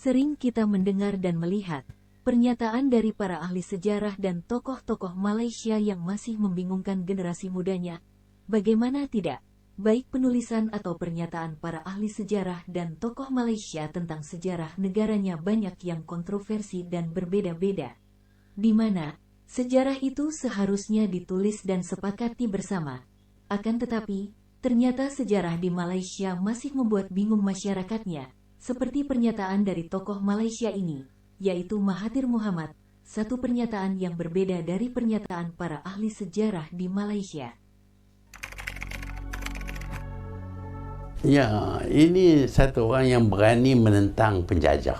Sering kita mendengar dan melihat pernyataan dari para ahli sejarah dan tokoh-tokoh Malaysia yang masih membingungkan generasi mudanya. Bagaimana tidak? Baik penulisan atau pernyataan para ahli sejarah dan tokoh Malaysia tentang sejarah negaranya banyak yang kontroversi dan berbeda-beda. Di mana sejarah itu seharusnya ditulis dan sepakati bersama. Akan tetapi, ternyata sejarah di Malaysia masih membuat bingung masyarakatnya. Seperti pernyataan dari tokoh Malaysia ini, yaitu Mahathir Mohamad, satu pernyataan yang berbeda dari pernyataan para ahli sejarah di Malaysia. Ya, ini satu orang yang berani menentang penjajah.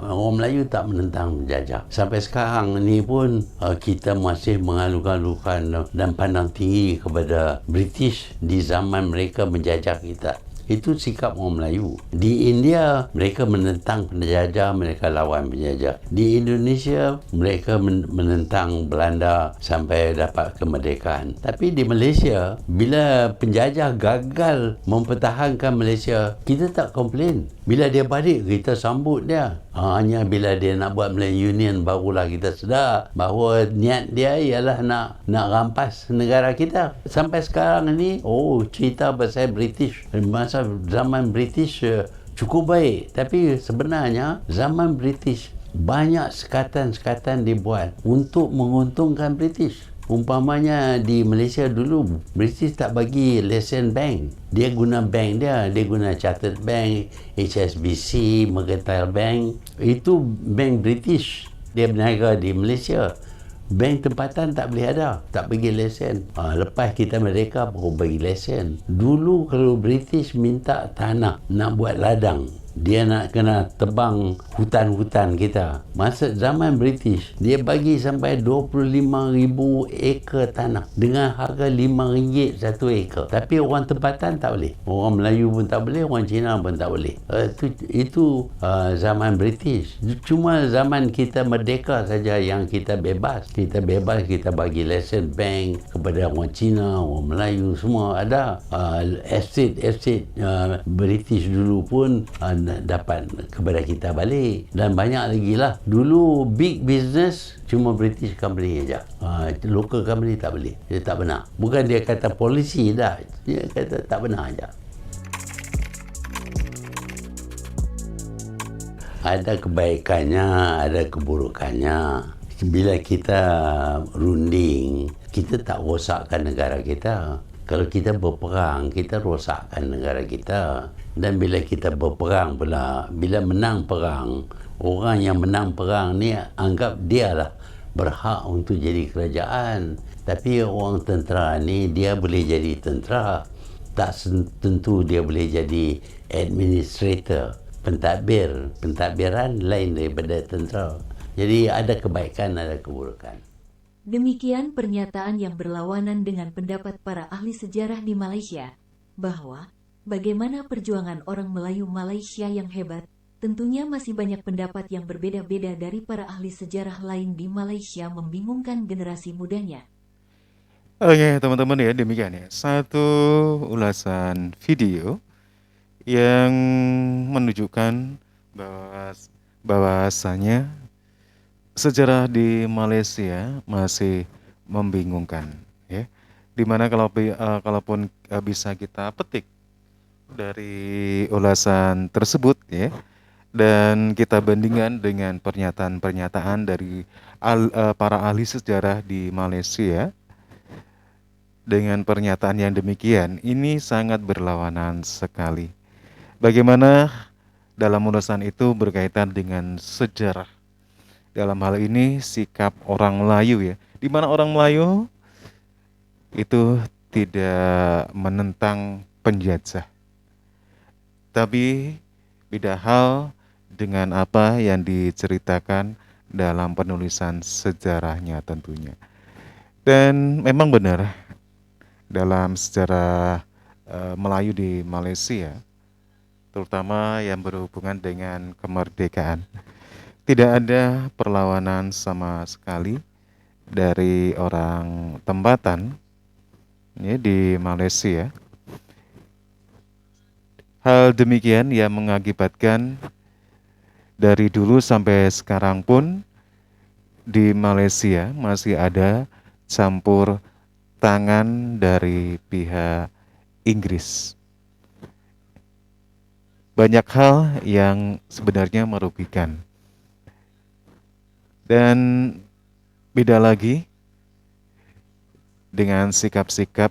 Orang Melayu tak menentang penjajah. Sampai sekarang ni pun kita masih mengalu-alukan dan pandang tinggi kepada British di zaman mereka menjajah kita. Itu sikap orang Melayu. Di India, mereka menentang penjajah, mereka lawan penjajah. Di Indonesia, mereka menentang Belanda sampai dapat kemerdekaan. Tapi di Malaysia, bila penjajah gagal mempertahankan Malaysia, kita tak komplain. Bila dia balik, kita sambut dia. Hanya bila dia nak buat Malaysian Union, barulah kita sedar bahawa niat dia ialah nak rampas negara kita. Sampai sekarang ni, cerita pasal British. Masa zaman British cukup baik. Tapi sebenarnya, zaman British banyak sekatan-sekatan dibuat untuk menguntungkan British. Umpamanya di Malaysia dulu, British tak bagi lesen bank. Dia guna bank dia guna Chartered Bank, HSBC, Mercantile Bank. Itu bank British. Dia berniaga di Malaysia. Bank tempatan tak boleh ada, tak bagi lesen. Lepas kita merdeka baru bagi lesen. Dulu kalau British minta tanah nak buat ladang, dia nak kena tebang hutan-hutan kita. Masa zaman British, dia bagi sampai 25,000 ekar tanah dengan harga RM5 satu ekar. Tapi orang tempatan tak boleh. Orang Melayu pun tak boleh, orang Cina pun tak boleh. Itu zaman British. Cuma zaman kita merdeka saja yang kita bebas. Kita bebas, kita bagi lesen bank kepada orang Cina, orang Melayu, semua ada. Estate British dulu pun dapat kepada kita balik. Dan banyak lagi lah. Dulu big business cuma British company aja. Local company tak boleh. Dia tak benar. Bukan dia kata polisi dah. Dia kata tak benar aja. Ada kebaikannya, ada keburukannya. Bila kita runding, kita tak rosakkan negara kita. Kalau kita berperang, kita rosakkan negara kita. Dan bila kita berperang pula, bila menang perang, orang yang menang perang ni anggap dialah berhak untuk jadi kerajaan. Tapi orang tentera ni, dia boleh jadi tentera. Tak tentu dia boleh jadi administrator, pentadbiran lain daripada tentera. Jadi ada kebaikan, ada keburukan. Demikian pernyataan yang berlawanan dengan pendapat para ahli sejarah di Malaysia, bahwa bagaimana perjuangan orang Melayu Malaysia yang hebat, tentunya masih banyak pendapat yang berbeda-beda dari para ahli sejarah lain di Malaysia membingungkan generasi mudanya. Oke teman-teman ya, demikian ya. Satu ulasan video yang menunjukkan bahwasanya sejarah di Malaysia masih membingungkan, ya. Dimana kalaupun bisa kita petik dari ulasan tersebut, ya, dan kita bandingkan dengan pernyataan-pernyataan dari para ahli sejarah di Malaysia, dengan pernyataan yang demikian, ini sangat berlawanan sekali. Bagaimana dalam ulasan itu berkaitan dengan sejarah. Dalam hal ini sikap orang Melayu ya, di mana orang Melayu itu tidak menentang penjajah, tapi beda hal dengan apa yang diceritakan dalam penulisan sejarahnya tentunya. Dan memang benar dalam sejarah Melayu di Malaysia, terutama yang berhubungan dengan kemerdekaan, tidak ada perlawanan sama sekali dari orang tempatan ya, di Malaysia. Hal demikian yang mengakibatkan dari dulu sampai sekarang pun di Malaysia masih ada campur tangan dari pihak Inggris. Banyak hal yang sebenarnya merugikan. Dan beda lagi dengan sikap-sikap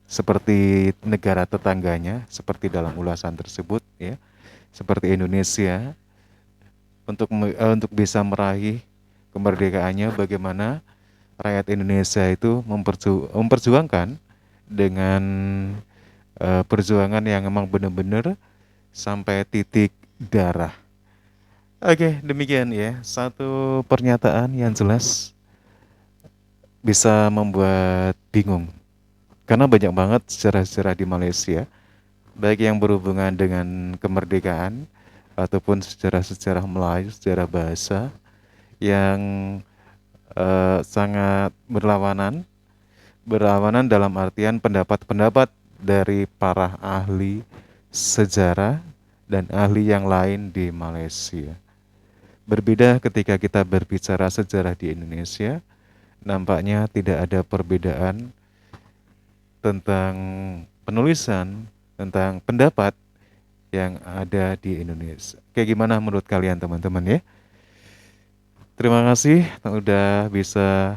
seperti negara tetangganya, seperti dalam ulasan tersebut ya, seperti Indonesia untuk bisa meraih kemerdekaannya, bagaimana rakyat Indonesia itu memperjuangkan dengan perjuangan yang memang benar-benar sampai titik darah. Oke, demikian ya, satu pernyataan yang jelas bisa membuat bingung karena banyak banget sejarah-sejarah di Malaysia, baik yang berhubungan dengan kemerdekaan ataupun sejarah-sejarah Melayu, sejarah bahasa yang sangat berlawanan dalam artian pendapat-pendapat dari para ahli sejarah dan ahli yang lain di Malaysia. Berbeda ketika kita berbicara sejarah di Indonesia, nampaknya tidak ada perbedaan tentang penulisan, tentang pendapat yang ada di Indonesia. Kayak gimana menurut kalian teman-teman ya? Terima kasih udah bisa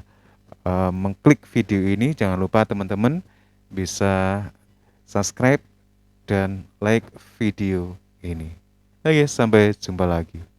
mengklik video ini. Jangan lupa teman-teman bisa subscribe dan like video ini. Oke, sampai jumpa lagi.